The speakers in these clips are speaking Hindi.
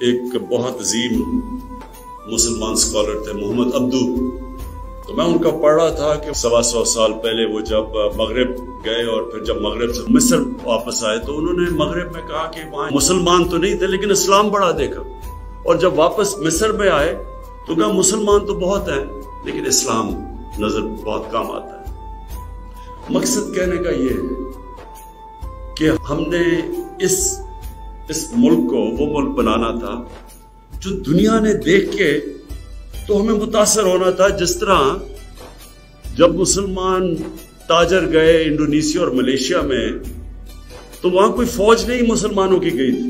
एक बहुत अजीम मुसलमान स्कॉलर थे मोहम्मद अब्दू। तो मैं उनका पढ़ रहा था कि 125 साल पहले वो जब मगरब गए और फिर जब मगरब से मिस्र वापस आए तो उन्होंने मगरब में कहा कि वहाँ मुसलमान तो नहीं थे लेकिन इस्लाम बड़ा देखा, और जब वापस मिस्र में आए तो कहा मुसलमान तो बहुत हैं लेकिन इस्लाम नजर बहुत कम आता है। मकसद कहने का ये है कि हमने इस मुल्क को वो मुल्क बनाना था जो दुनिया ने देख के तो हमें मुतासर होना था। जिस तरह जब मुसलमान ताजर गए इंडोनेशिया और मलेशिया में तो वहां कोई फौज नहीं मुसलमानों की गई थी,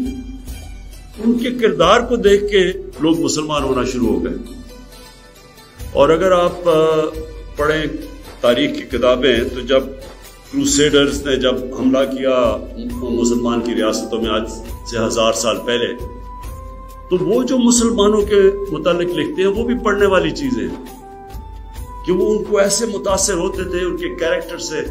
उनके किरदार को देख के लोग मुसलमान होना शुरू हो गए। और अगर आप पढ़ें तारीख की किताबें तो जब क्रूसेडर्स ने जब हमला किया मुसलमान की रियासतों में आज से 1000 साल पहले, तो वो जो मुसलमानों के मुतालिक लिखते हैं वो भी पढ़ने वाली चीजें हैं कि वो उनको ऐसे मुतासिर होते थे, उनके कैरेक्टर से,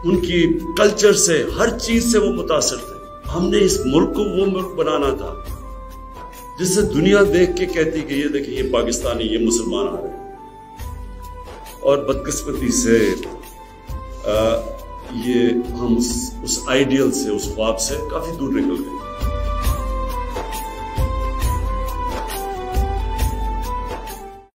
उनकी कल्चर से, हर चीज से वो मुतासिर थे। हमने इस मुल्क को वो मुल्क बनाना था जिससे दुनिया देख के कहती कि ये देखिए ये पाकिस्तानी, ये मुसलमान आ रहे हैं। और बदकिस्मती से ये हम उस आइडियल से, उस ख्वाब से काफी दूर निकल गए।